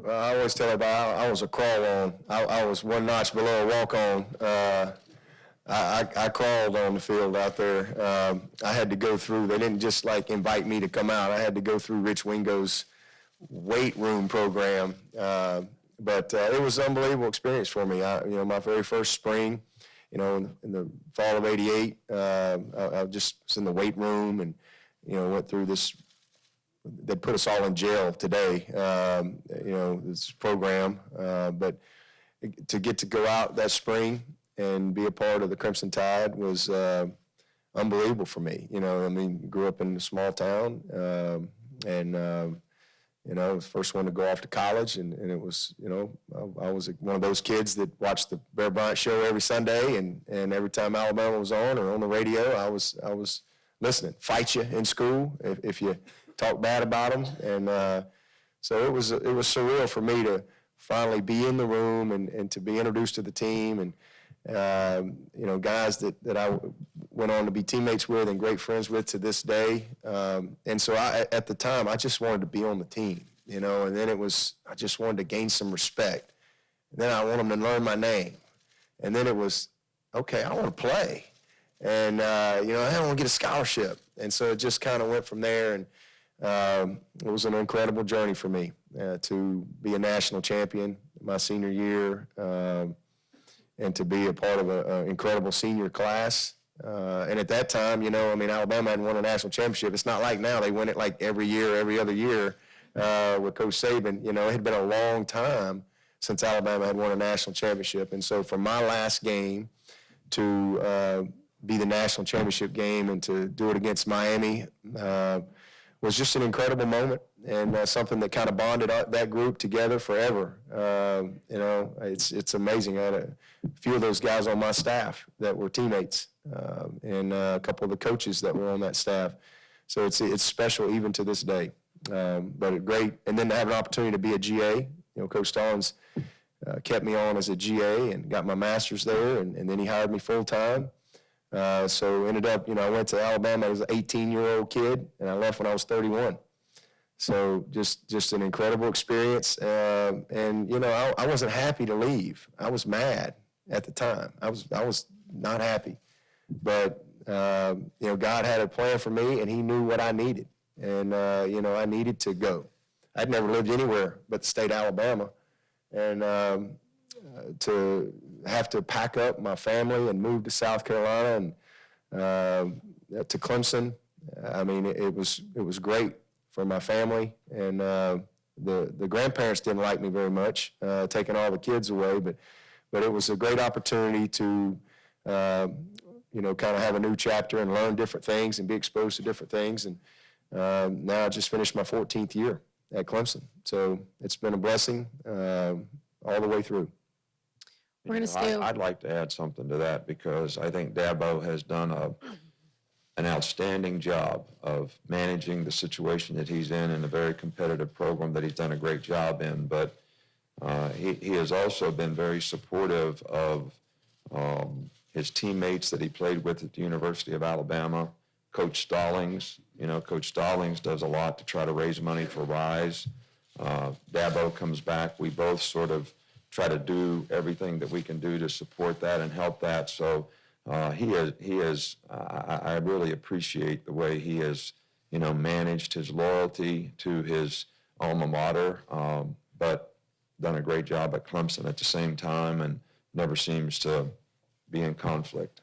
I always tell everybody I was a crawl on. I was one notch below a walk on. I crawled on the field out there. I had to go through. They didn't just like invite me to come out. I had to go through Rich Wingo's weight room program. But it was an unbelievable experience for me. My very first spring, in the fall of '88, I just was in the weight room and, went through this. They put us all in jail today, this program. But to get to go out that spring and be a part of the Crimson Tide was unbelievable for me. Grew up in a small town, and I was the first one to go off to college, and it was, I was one of those kids that watched the Bear Bryant show every Sunday, and every time Alabama was on or on the radio, I was listening. Fight you in school if you talk bad about them, and so it was surreal for me to finally be in the room and to be introduced to the team, and guys that I went on to be teammates with and great friends with to this day. And so at the time, I just wanted to be on the team, and then I just wanted to gain some respect. And then I wanted them to learn my name. And then it was, okay, I want to play. And, I want to get a scholarship. And so it just kind of went from there. And it was an incredible journey for me to be a national champion my senior year. And to be a part of an incredible senior class. And at that time, Alabama hadn't won a national championship. It's not like now. They win it like every year, every other year with Coach Saban. It had been a long time since Alabama had won a national championship. And so for my last game to be the national championship game and to do it against Miami was just an incredible moment and something that kind of bonded that group together forever. It's amazing. I had a few of those guys on my staff that were teammates, and a couple of the coaches that were on that staff. So it's special even to this day. But great, and then to have an opportunity to be a GA. Coach Stallings kept me on as a GA and got my master's there, and then he hired me full time. So ended up, I went to Alabama as an 18-year-old kid, and I left when I was 31. So just an incredible experience. And I wasn't happy to leave. I was mad at the time. I was not happy. But, God had a plan for me, and he knew what I needed. And, I needed to go. I'd never lived anywhere but the state of Alabama. And to have to pack up my family and move to South Carolina and to Clemson, it was great for my family. And the grandparents didn't like me very much, taking all the kids away, but it was a great opportunity to kind of have a new chapter and learn different things and be exposed to different things. And now I just finished my 14th year at Clemson, so it's been a blessing all the way through. We're going to stay. I'd like to add something to that because I think Dabo has done an outstanding job of managing the situation that he's in a very competitive program that he's done a great job in. But he has also been very supportive of his teammates that he played with at the University of Alabama. Coach Stallings, Coach Stallings does a lot to try to raise money for RISE. Dabo comes back. We both sort of try to do everything that we can do to support that and help that. So I really appreciate the way he has, managed his loyalty to his alma mater, but done a great job at Clemson at the same time and never seems to be in conflict.